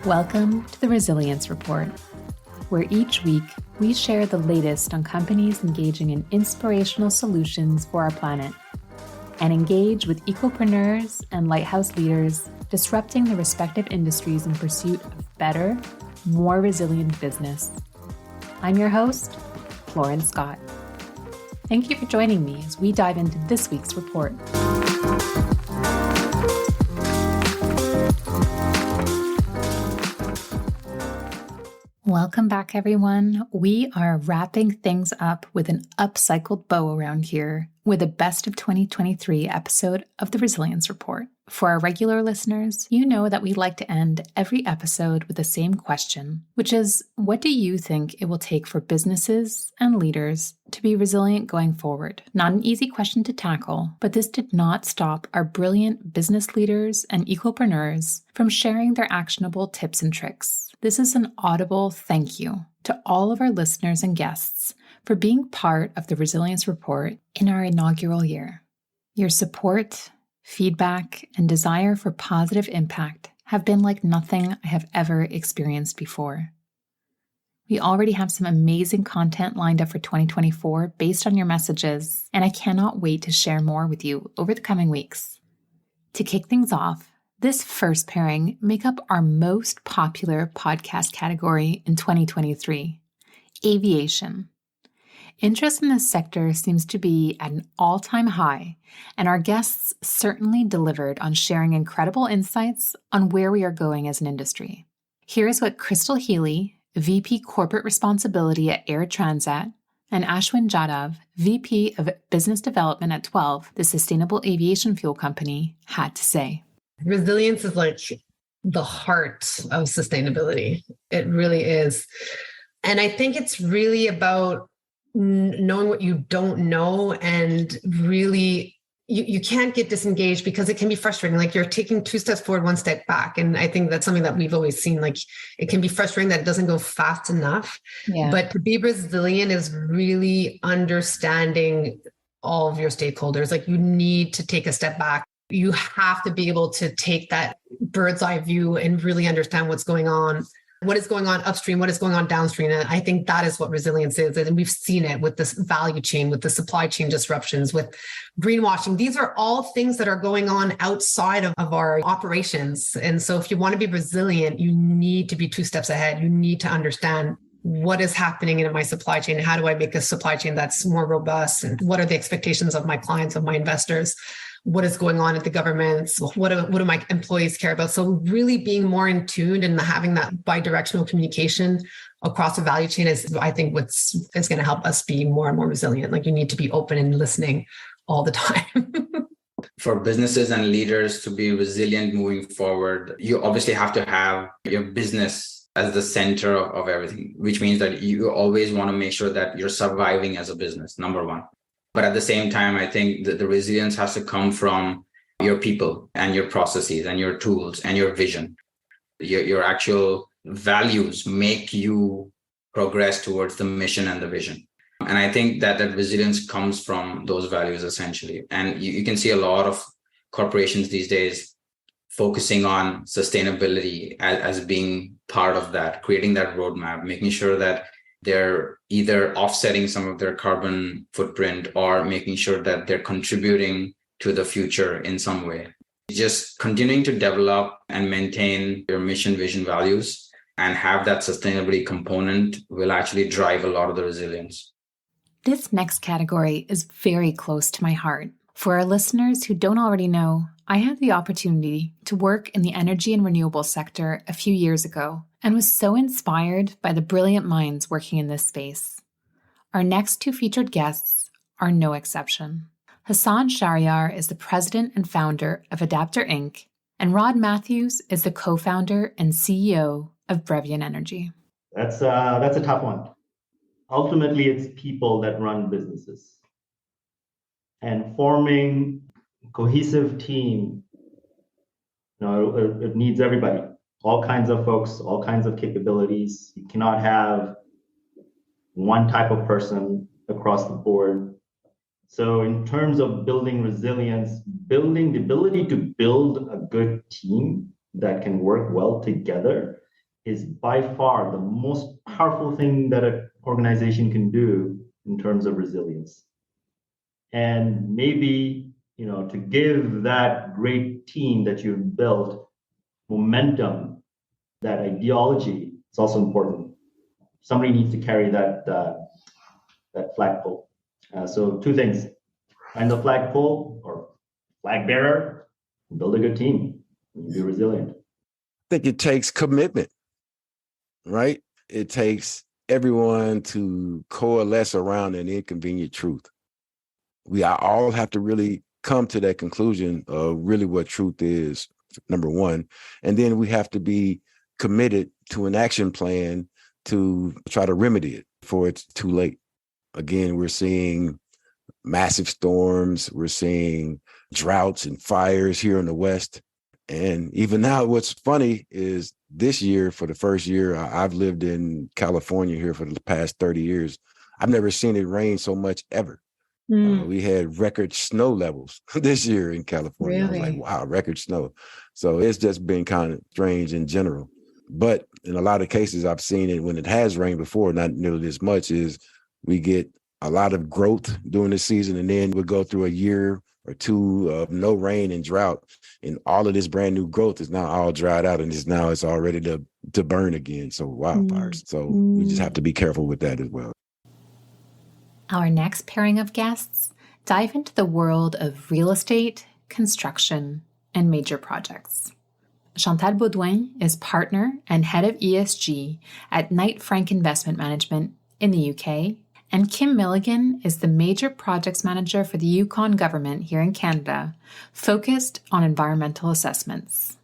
Welcome to the Resilience Report, where each week we share the latest on companies engaging in inspirational solutions for our planet and engage with ecopreneurs and lighthouse leaders disrupting the respective industries in pursuit of better, more resilient business. I'm your host, Florence Scott. Thank you for joining me as we dive into this week's report. Welcome back, everyone. We are wrapping things up with an upcycled bow around here with a best of 2023 episode of the Resilience Report. For our regular listeners, you know that we like to end every episode with the same question, which is, what do you think it will take for businesses and leaders to be resilient going forward? Not an easy question to tackle, but this did not stop our brilliant business leaders and ecopreneurs from sharing their actionable tips and tricks. This is an audible thank you to all of our listeners and guests for being part of the Resilience Report in our inaugural year. Your support, feedback, and desire for positive impact have been like nothing I have ever experienced before. We already have some amazing content lined up for 2024 based on your messages, and I cannot wait to share more with you over the coming weeks. To kick things off, this first pairing make up our most popular podcast category in 2023, Aviation. Interest in this sector seems to be at an all-time high, and our guests certainly delivered on sharing incredible insights on where we are going as an industry. Here's what Crystal Healy, VP Corporate Responsibility at Air Transat, and Ashwin Jadhav, VP of Business Development at 12, the sustainable aviation fuel company, had to say. Resilience is like the heart of sustainability. It really is. And I think it's really about knowing what you don't know, and really you can't get disengaged because it can be frustrating. Like you're taking 2 steps forward, 1 step back. And I think that's something that we've always seen. Like it can be frustrating that it doesn't go fast enough. Yeah. But to be resilient is really understanding all of your stakeholders. Like you need to take a step back. You have to be able to take that bird's eye view and really understand what's going on. What is going on upstream? What is going on downstream? And I think that is what resilience is. And we've seen it with this value chain, with the supply chain disruptions, with greenwashing. These are all things that are going on outside of our operations. And so if you want to be resilient, you need to be 2 steps ahead. You need to understand what is happening in my supply chain. How do I make a supply chain that's more robust? And what are the expectations of my clients, of my investors? What is going on at the governments? What do my employees care about? So really being more in tune and having that bi-directional communication across the value chain is, I think, is going to help us be more and more resilient. Like you need to be open and listening all the time. For businesses and leaders to be resilient moving forward, you obviously have to have your business as the center of everything, which means that you always want to make sure that you're surviving as a business, number one. But at the same time, I think that the resilience has to come from your people and your processes and your tools and your vision. Your actual values make you progress towards the mission and the vision. And I think that resilience comes from those values, essentially. And you can see a lot of corporations these days focusing on sustainability as being part of that, creating that roadmap, making sure that they're either offsetting some of their carbon footprint or making sure that they're contributing to the future in some way. Just continuing to develop and maintain your mission, vision, values, and have that sustainability component will actually drive a lot of the resilience. This next category is very close to my heart. For our listeners who don't already know, I had the opportunity to work in the energy and renewable sector a few years ago and was so inspired by the brilliant minds working in this space. Our next 2 featured guests are no exception. Hassan Shahryar is the president and founder of ADAPTR Inc., and Rod Matthews is the co-founder and CEO of Brevian Energy. That's a tough one. Ultimately, it's people that run businesses. And forming a cohesive team, it needs everybody. All kinds of folks, all kinds of capabilities. You cannot have one type of person across the board. So in terms of building resilience, building the ability to build a good team that can work well together is by far the most powerful thing that an organization can do in terms of resilience. And maybe, to give that great team that you've built momentum, that ideology, it's also important. Somebody needs to carry that flagpole. So two things: find the flagpole or flag bearer, build a good team, and be resilient. I think it takes commitment, right? It takes everyone to coalesce around an inconvenient truth. We all have to really come to that conclusion of really what truth is, number one. And then we have to be committed to an action plan to try to remedy it before it's too late. Again, we're seeing massive storms. We're seeing droughts and fires here in the West. And even now, what's funny is this year, for the first year, I've lived in California here for the past 30 years. I've never seen it rain so much ever. We had record snow levels this year in California. Really? I was like, wow, record snow. So it's just been kind of strange in general. But in a lot of cases, I've seen it when it has rained before, not nearly as much, is we get a lot of growth during the season, and then we'll go through a year or two of no rain and drought, and all of this brand new growth is now all dried out, and it's already to burn again. So wildfires. So we just have to be careful with that as well. Our next pairing of guests dive into the world of real estate, construction, and major projects. Chantal Baudouin is partner and head of ESG at Knight Frank Investment Management in the UK, and Kim Milligan is the major projects manager for the Yukon government here in Canada, focused on environmental assessments.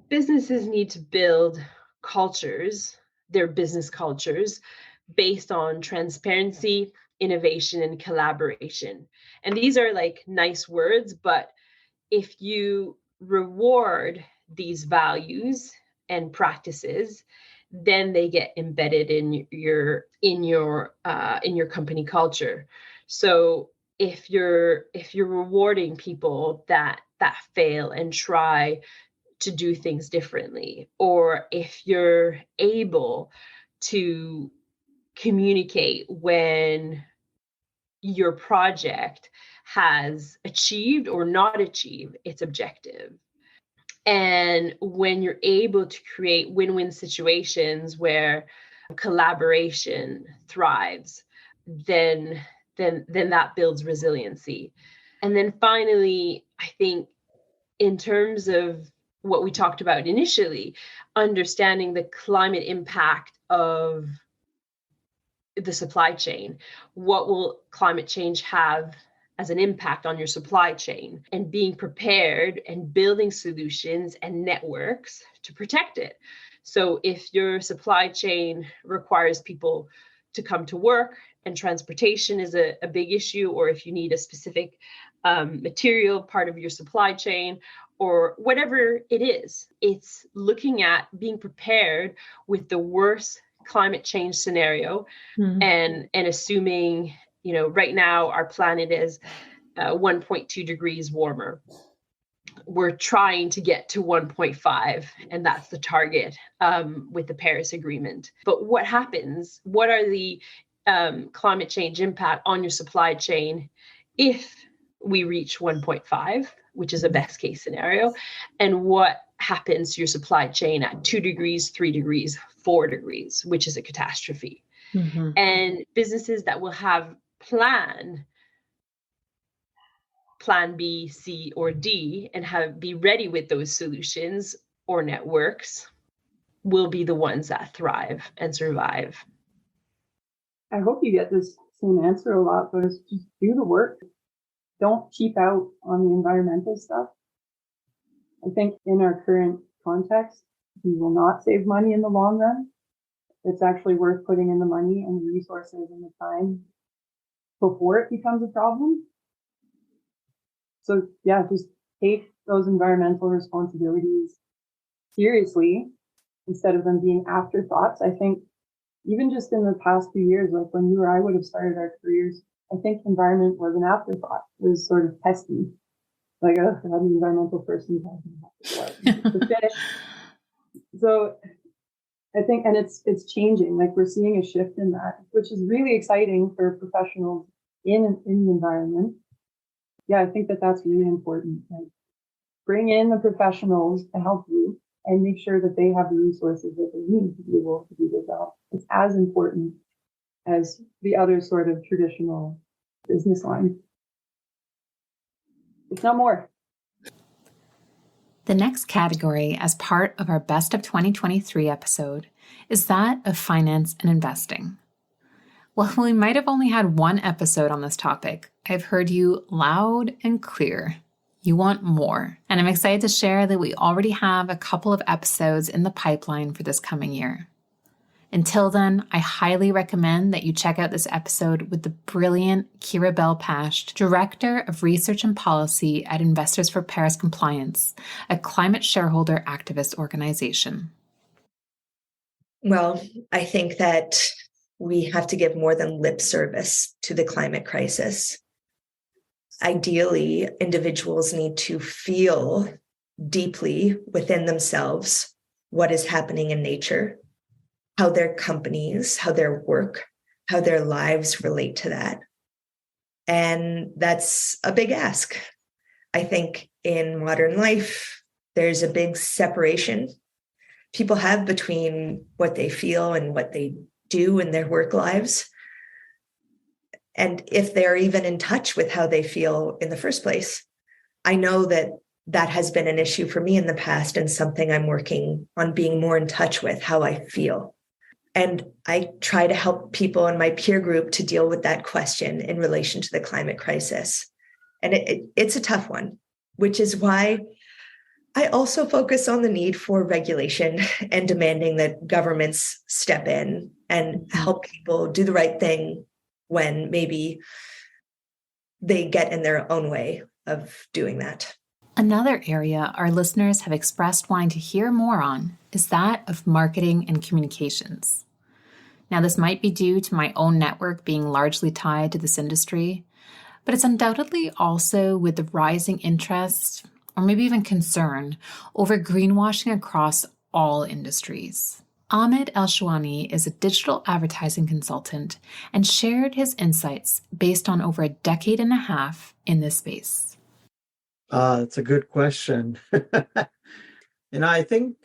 Businesses need to build cultures, their business cultures, based on transparency, innovation, and collaboration. And these are like nice words, but if you reward these values and practices, then they get embedded in your company culture. So if you're rewarding people that fail and try to do things differently, or if you're able to communicate when your project has achieved or not achieved its objective, and when you're able to create win-win situations where collaboration thrives, then that builds resiliency. And then finally, I think in terms of what we talked about initially, understanding the climate impact of the supply chain. What will climate change have as an impact on your supply chain, and being prepared and building solutions and networks to protect it. So if your supply chain requires people to come to work and transportation is a big issue, or if you need a specific material part of your supply chain, or whatever it is, it's looking at being prepared with the worst climate change scenario, and assuming, right now our planet is 1.2 degrees warmer. We're trying to get to 1.5, and that's the target with the Paris Agreement. But what happens? What are the climate change impact on your supply chain if we reach 1.5, which is a best case scenario? And what happens to your supply chain at 2 degrees, 3 degrees, 4 degrees, which is a catastrophe? And businesses that will have plan B, C, or D, and be ready with those solutions or networks will be the ones that thrive and survive. I hope you get this same answer a lot, but it's just do the work. Don't cheap out on the environmental stuff. I think in our current context, we will not save money in the long run. It's actually worth putting in the money and the resources and the time before it becomes a problem. So yeah, just take those environmental responsibilities seriously instead of them being afterthoughts. I think even just in the past few years, like when you or I would have started our careers, I think environment was an afterthought. It was sort of pesky. Like, oh, I'm an environmental person talking about the fish. So I think, and it's changing. Like we're seeing a shift in that, which is really exciting for professionals in the environment. Yeah, I think that's really important. Like bring in the professionals to help you and make sure that they have the resources that they need to be able to do their job. It's as important as the other sort of traditional business line. It's not more. The next category, as part of our Best of 2023 episode, is that of finance and investing. While we might have only had one episode on this topic, I've heard you loud and clear. You want more. And I'm excited to share that we already have a couple of episodes in the pipeline for this coming year. Until then, I highly recommend that you check out this episode with the brilliant Kira Belpash, Director of Research and Policy at Investors for Paris Compliance, a climate shareholder activist organization. Well, I think that we have to give more than lip service to the climate crisis. Ideally, individuals need to feel deeply within themselves what is happening in nature, how their companies, how their work, how their lives relate to that. And that's a big ask. I think in modern life, there's a big separation people have between what they feel and what they do in their work lives. And if they're even in touch with how they feel in the first place. I know that has been an issue for me in the past and something I'm working on being more in touch with, how I feel. And I try to help people in my peer group to deal with that question in relation to the climate crisis. And it's a tough one, which is why I also focus on the need for regulation and demanding that governments step in and help people do the right thing when maybe they get in their own way of doing that. Another area our listeners have expressed wanting to hear more on is that of marketing and communications. Now, this might be due to my own network being largely tied to this industry, but it's undoubtedly also with the rising interest, or maybe even concern, over greenwashing across all industries. Ahmed El-Shawani is a digital advertising consultant and shared his insights based on over a decade and a half in this space. It's a good question. I think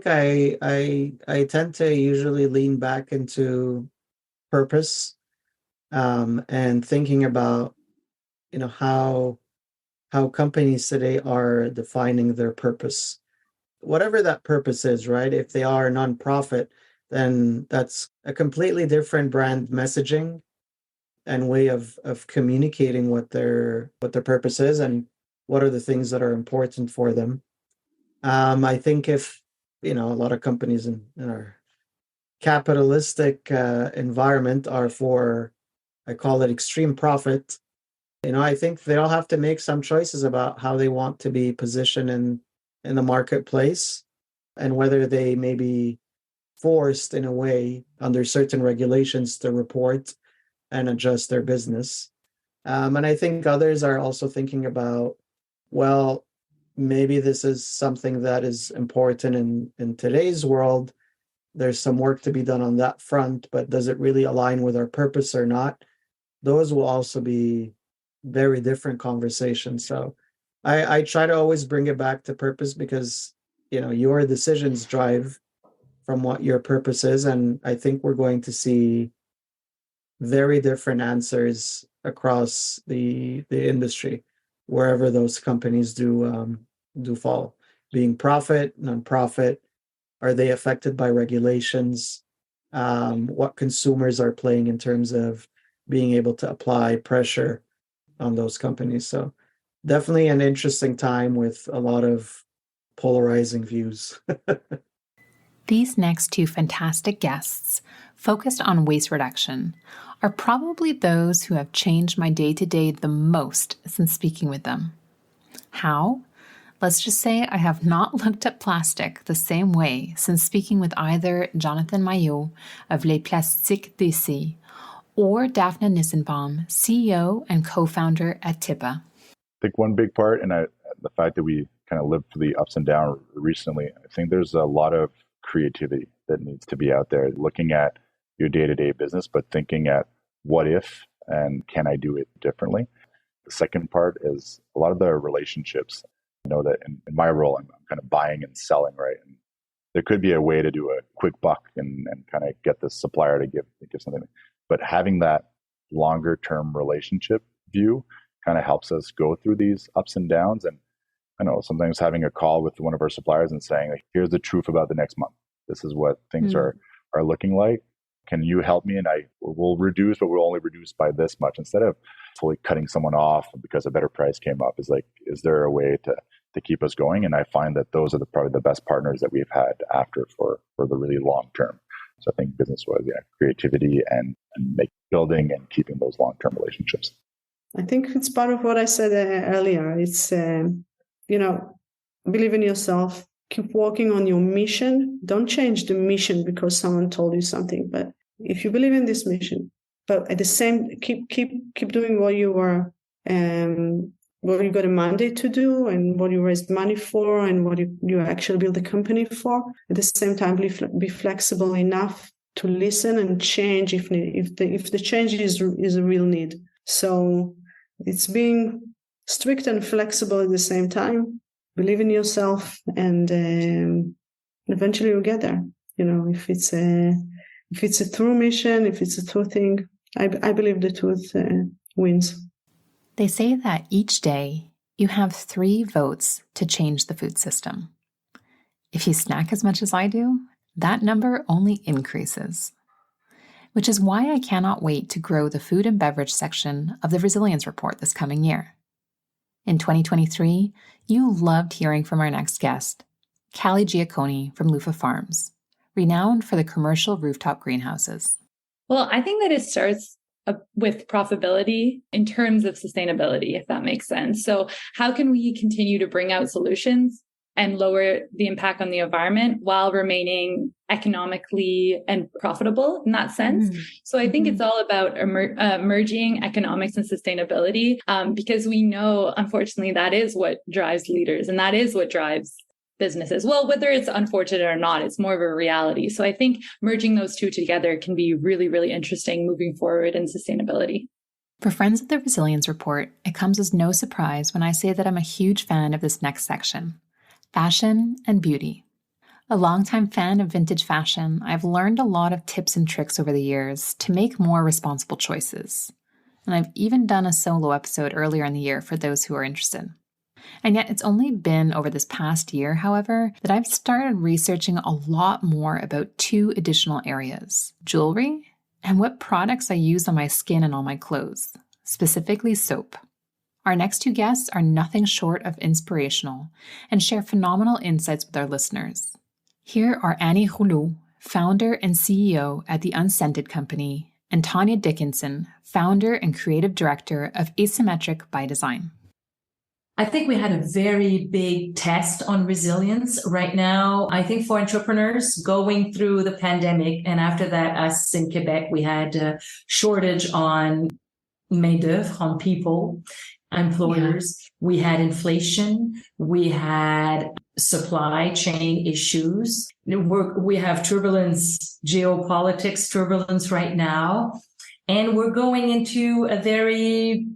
I tend to usually lean back into purpose, and thinking about how companies today are defining their purpose, whatever that purpose is, right? If they are a nonprofit, then that's a completely different brand messaging and way of communicating what their purpose is and what are the things that are important for them. I think if a lot of companies in our capitalistic environment are for, I call it extreme profit, I think they all have to make some choices about how they want to be positioned in the marketplace and whether they may be forced in a way under certain regulations to report and adjust their business. And I think others are also thinking about, well, maybe this is something that is important in today's world. There's some work to be done on that front, but does it really align with our purpose or not? Those will also be very different conversations. So I try to always bring it back to purpose because, your decisions drive from what your purpose is. And I think we're going to see very different answers across the industry, wherever those companies do fall. Being profit, nonprofit, are they affected by regulations? What consumers are playing in terms of being able to apply pressure on those companies? So definitely an interesting time with a lot of polarizing views. These next two fantastic guests, focused on waste reduction, are probably those who have changed my day-to-day the most since speaking with them. How? Let's just say I have not looked at plastic the same way since speaking with either Jonathan Maillot of Les Plastiques d'ici or Daphne Nissenbaum, CEO and co-founder at TIPA. I think one big part, and the fact that we kind of lived through the ups and downs recently, I think there's a lot of creativity that needs to be out there, looking at your day-to-day business, but thinking at what if and can I do it differently? The second part is a lot of the relationships. I know that in my role, I'm kind of buying and selling, right? And there could be a way to do a quick buck and kind of get the supplier to give something. But having that longer term relationship view kind of helps us go through these ups and downs. And I know sometimes having a call with one of our suppliers and saying, like, here's the truth about the next month. This is what things are looking like. Can you help me? And I will reduce, but we'll only reduce by this much, instead of fully cutting someone off because a better price came up. Is like, is there a way to keep us going? And I find that those are probably the best partners that we've had after for the really long term. So I think business was creativity and building and keeping those long term relationships. I think it's part of what I said earlier. It's believe in yourself. Keep working on your mission. Don't change the mission because someone told you something. But if you believe in this mission, but at the same, keep doing what you are, what you got a mandate to do, and what you raised money for, and what you actually build a company for. At the same time, be flexible enough to listen and change if the change is a real need. So it's being strict and flexible at the same time. Believe in yourself, and eventually you'll get there. If it's a true mission, if it's a true thing, I believe the truth wins. They say that each day you have 3 votes to change the food system. If you snack as much as I do, that number only increases. Which is why I cannot wait to grow the food and beverage section of the Resilience Report this coming year. In 2023, you loved hearing from our next guest, Callie Giacconi from Lufa Farms, renowned for the commercial rooftop greenhouses. Well, I think that it starts with profitability in terms of sustainability, if that makes sense. So how can we continue to bring out solutions and lower the impact on the environment while remaining economically and profitable in that sense? So I think it's all about merging economics and sustainability, because we know, unfortunately, that is what drives leaders and that is what drives businesses. Well, whether it's unfortunate or not, it's more of a reality. So I think merging those two together can be really, really interesting moving forward in sustainability. For friends of the Resilience Report, it comes as no surprise when I say that I'm a huge fan of this next section: fashion and beauty. A longtime fan of vintage fashion, I've learned a lot of tips and tricks over the years to make more responsible choices. And I've even done a solo episode earlier in the year for those who are interested. And yet it's only been over this past year, however, that I've started researching a lot more about 2 additional areas: jewelry and what products I use on my skin and on my clothes, specifically soap. Our next 2 guests are nothing short of inspirational and share phenomenal insights with our listeners. Here are Annie Rouleau, founder and CEO at the Unscented company, and Tanya Dickinson, founder and creative director of Asymmetric by Design. I think we had a very big test on resilience right now. I think for entrepreneurs going through the pandemic, and after that, us in Quebec, we had a shortage on main-d'oeuvre, on people, employers. Yeah. We had inflation. We had supply chain issues. We have turbulence, geopolitics turbulence right now. And we're going into a very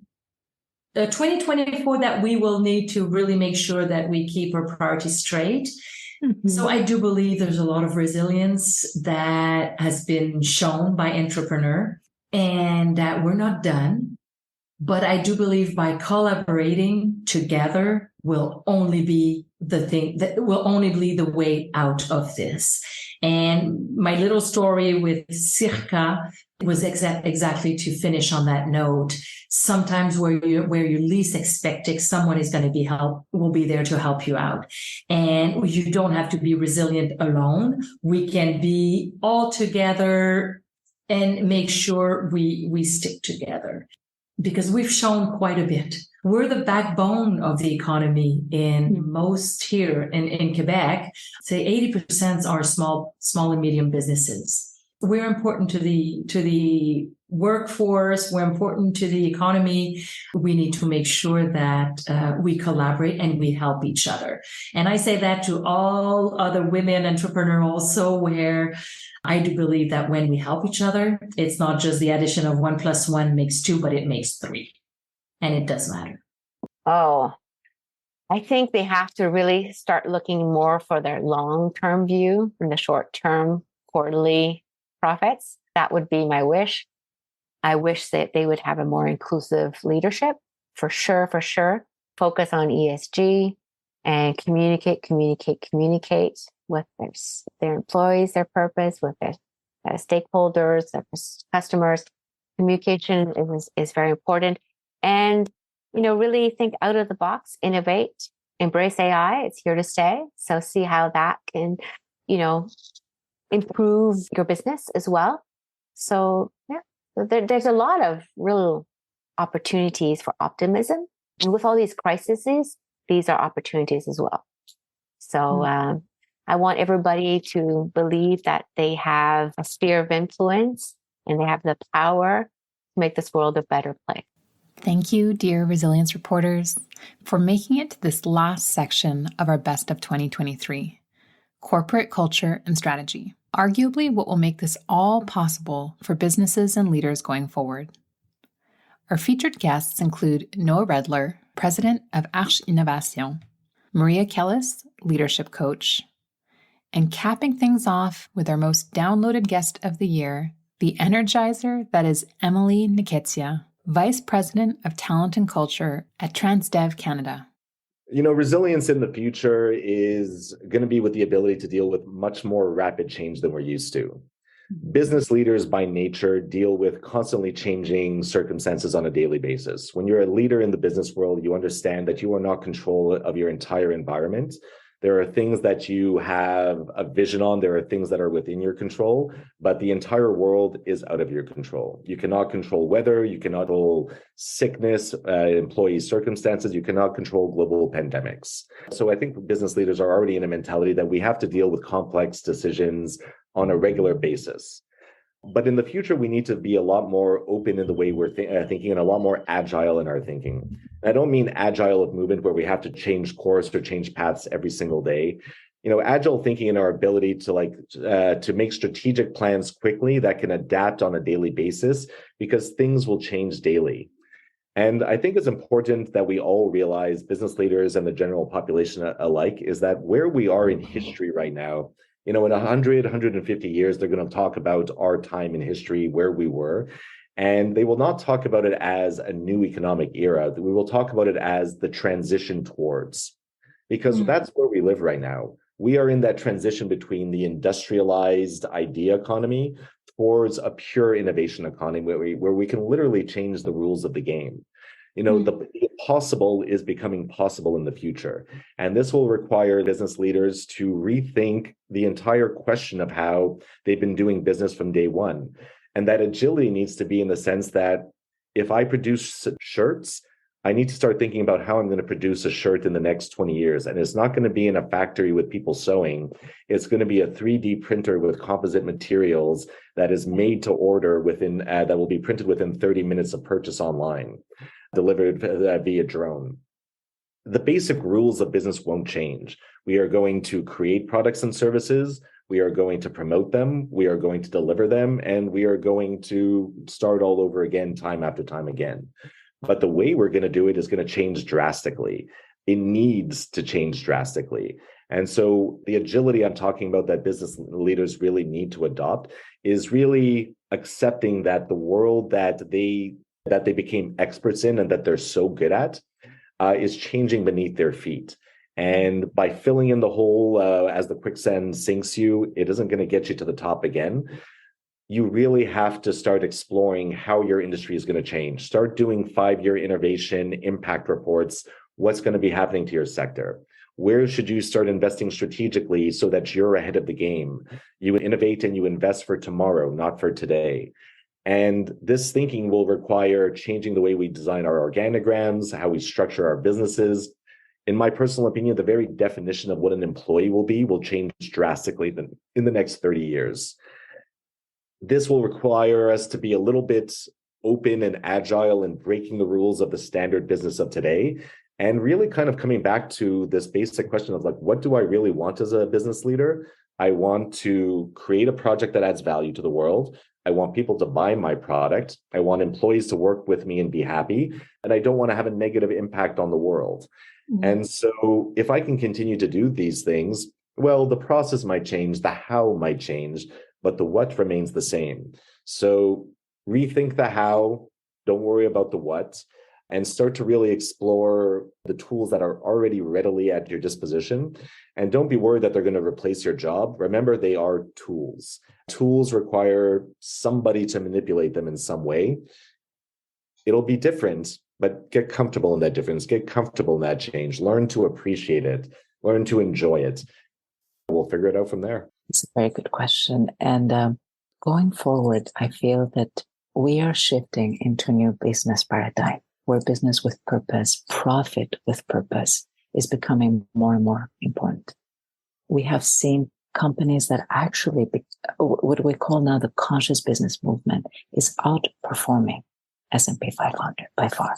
2024 that we will need to really make sure that we keep our priorities straight. So I do believe there's a lot of resilience that has been shown by entrepreneur, and that we're not done. But I do believe by collaborating together will only be the thing that will only be the way out of this. And my little story with Circa was exactly to finish on that note. Sometimes where you least expect it, someone is going to will be there to help you out. And you don't have to be resilient alone. We can be all together and make sure we stick together, because we've shown quite a bit. We're the backbone of the economy in most here in Quebec. Say 80% are small and medium businesses. We're important to the workforce. We're important to the economy. We need to make sure that we collaborate and we help each other. And I say that to all other women entrepreneurs also, where I do believe that when we help each other, it's not just the addition of 1 + 1 makes 2, but it makes 3. And it does matter. Oh, I think they have to really start looking more for their long-term view than the short-term quarterly profits. That would be my wish. I wish that they would have a more inclusive leadership, for sure. Focus on ESG and communicate with their employees, their purpose, with their stakeholders, their customers. Communication is very important. And, really think out of the box, innovate, embrace AI. It's here to stay. So see how that can, improve your business as well. So there's a lot of real opportunities for optimism. And with all these crises, these are opportunities as well. So I want everybody to believe that they have a sphere of influence and they have the power to make this world a better place. Thank you, dear resilience reporters, for making it to this last section of our Best of 2023, Corporate Culture and Strategy. Arguably what will make this all possible for businesses and leaders going forward. Our featured guests include Noah Redler, President of Arche Innovation, Maria Kellis, Leadership Coach, and capping things off with our most downloaded guest of the year, the energizer that is Emily Niketsia, Vice President of Talent and Culture at Transdev Canada. Resilience in the future is going to be with the ability to deal with much more rapid change than we're used to. Business leaders by nature deal with constantly changing circumstances on a daily basis. When you're a leader in the business world, you understand that you are not in control of your entire environment. There are things that you have a vision on. There are things that are within your control, but the entire world is out of your control. You cannot control weather. You cannot control sickness, employee circumstances. You cannot control global pandemics. So I think business leaders are already in a mentality that we have to deal with complex decisions on a regular basis. But in the future, we need to be a lot more open in the way we're thinking and a lot more agile in our thinking. I don't mean agile of movement where we have to change course or change paths every single day. Agile thinking in our ability to make strategic plans quickly that can adapt on a daily basis because things will change daily. And I think it's important that we all realize, business leaders and the general population alike, is that where we are in history right now, in 100, 150 years, they're going to talk about our time in history, where we were. And they will not talk about it as a new economic era. We will talk about it as the transition towards, because that's where we live right now. We are in that transition between the industrialized idea economy towards a pure innovation economy where we can literally change the rules of the game. The impossible is becoming possible in the future. And this will require business leaders to rethink the entire question of how they've been doing business from day one. And that agility needs to be in the sense that if I produce shirts, I need to start thinking about how I'm going to produce a shirt in the next 20 years. And it's not going to be in a factory with people sewing. It's going to be a 3D printer with composite materials that is made to order that will be printed within 30 minutes of purchase online, delivered via drone. The basic rules of business won't change. We are going to create products and services. We are going to promote them. We are going to deliver them. And we are going to start all over again, time after time again. But the way we're going to do it is going to change drastically. It needs to change drastically. And so the agility I'm talking about that business leaders really need to adopt is really accepting that the world that they became experts in and that they're so good at is changing beneath their feet. And by filling in the hole as the quicksand sinks you, it isn't going to get you to the top again. You really have to start exploring how your industry is going to change. Start doing 5-year innovation impact reports. What's going to be happening to your sector? Where should you start investing strategically so that you're ahead of the game? You innovate and you invest for tomorrow, not for today. And this thinking will require changing the way we design our organograms, how we structure our businesses. In my personal opinion, the very definition of what an employee will change drastically in the next 30 years. This will require us to be a little bit open and agile and breaking the rules of the standard business of today. And really kind of coming back to this basic question of like, what do I really want as a business leader? I want to create a project that adds value to the world. I want people to buy my product. I want employees to work with me and be happy. And I don't want to have a negative impact on the world. Mm-hmm. And so if I can continue to do these things, well, the process might change, the how might change, but the what remains the same. So rethink the how, don't worry about the what, and start to really explore the tools that are already readily at your disposition. And don't be worried that they're going to replace your job. Remember, they are tools. Tools require somebody to manipulate them in some way. It'll be different, but get comfortable in that difference, get comfortable in that change, learn to appreciate it, learn to enjoy it. We'll figure it out from there. It's a very good question. And going forward, I feel that we are shifting into a new business paradigm where business with purpose, profit with purpose is becoming more and more important. We have seen companies that actually, what we call now the conscious business movement, is outperforming S&P 500 by far.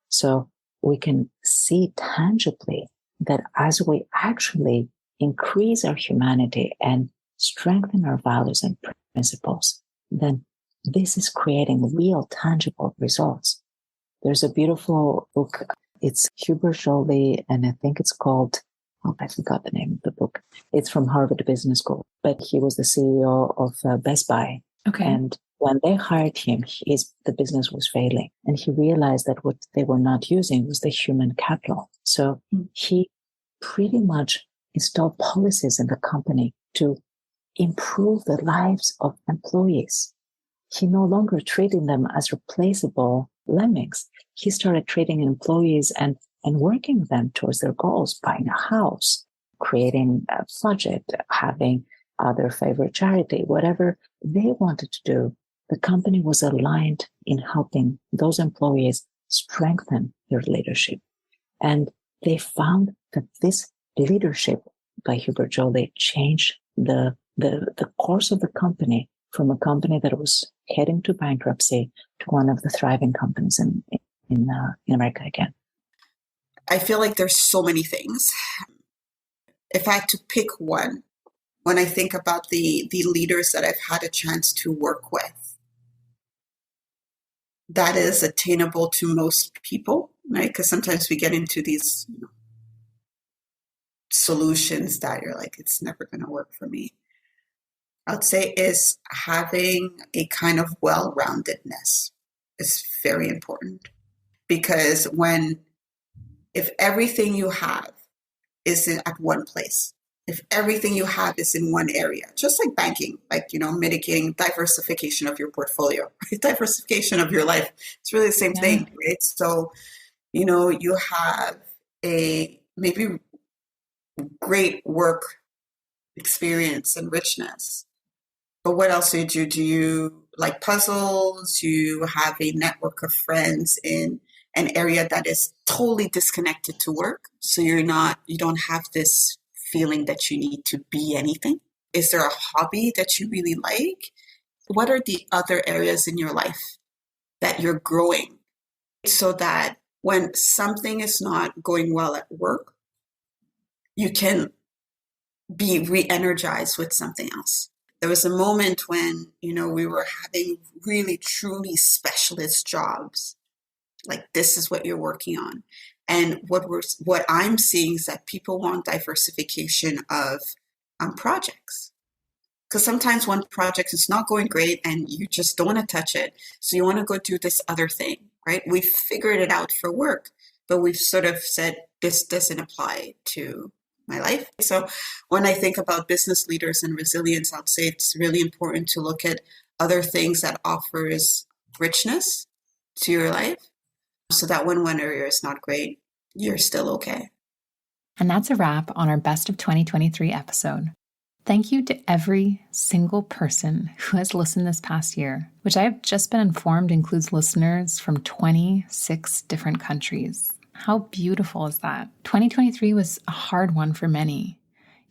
So we can see tangibly that as we actually increase our humanity and strengthen our values and principles, then this is creating real tangible results. There's a beautiful book. It's Hubert Joly, and I think it's called, I forgot the name of the book. It's from Harvard Business School, but he was the CEO of Best Buy. Okay. And when they hired him, the business was failing. And he realized that what they were not using was the human capital. So he pretty much installed policies in the company to improve the lives of employees. He no longer treated them as replaceable lemmings. He started treating employees and working with them towards their goals, buying a house, creating a budget, having other favorite charity, whatever they wanted to do. The company was aligned in helping those employees strengthen their leadership. And they found that this leadership by Hubert Joly changed the course of the company from a company that was heading to bankruptcy to one of the thriving companies in America again. I feel like there's so many things. If I had to pick one, when I think about the leaders that I've had a chance to work with, that is attainable to most people, right? Because sometimes we get into these solutions that you're like, it's never going to work for me. I'd say is having a kind of well-roundedness is very important, because if everything you have is at one place, if everything you have is in one area, just like banking, like, mitigating diversification of your portfolio, right? Diversification of your life, it's really the same thing, right? So, you have a maybe great work experience and richness. But what else do you do? Do you like puzzles? You have a network of friends in an area that is totally disconnected to work. So you don't have this feeling that you need to be anything. Is there a hobby that you really like? What are the other areas in your life that you're growing so that when something is not going well at work, you can be re-energized with something else? There was a moment when, we were having really, truly specialist jobs. Like, this is what you're working on. And what I'm seeing is that people want diversification of projects. Because sometimes one project is not going great and you just don't want to touch it. So you want to go do this other thing, right? We've figured it out for work, but we've sort of said, this doesn't apply to my life. So when I think about business leaders and resilience, I'd say it's really important to look at other things that offers richness to your life, so that when one area is not great, you're still okay. And that's a wrap on our Best of 2023 episode. Thank you to every single person who has listened this past year, which I have just been informed includes listeners from 26 different countries. How beautiful is that? 2023 was a hard one for many,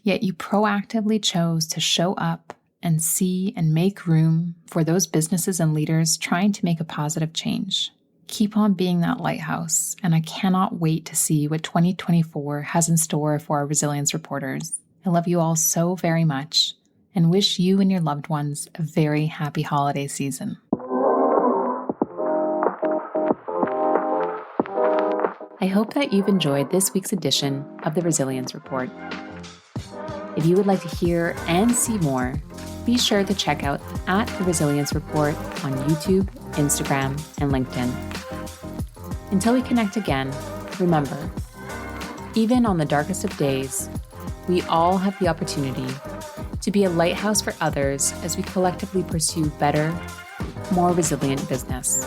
yet you proactively chose to show up and see and make room for those businesses and leaders trying to make a positive change. Keep on being that lighthouse, and I cannot wait to see what 2024 has in store for our resilience reporters. I love you all so very much and wish you and your loved ones a very happy holiday season. I hope that you've enjoyed this week's edition of the Resilience Report. If you would like to hear and see more, be sure to check out @The Resilience Report on YouTube, Instagram, and LinkedIn. Until we connect again, remember, even on the darkest of days, we all have the opportunity to be a lighthouse for others as we collectively pursue better, more resilient business.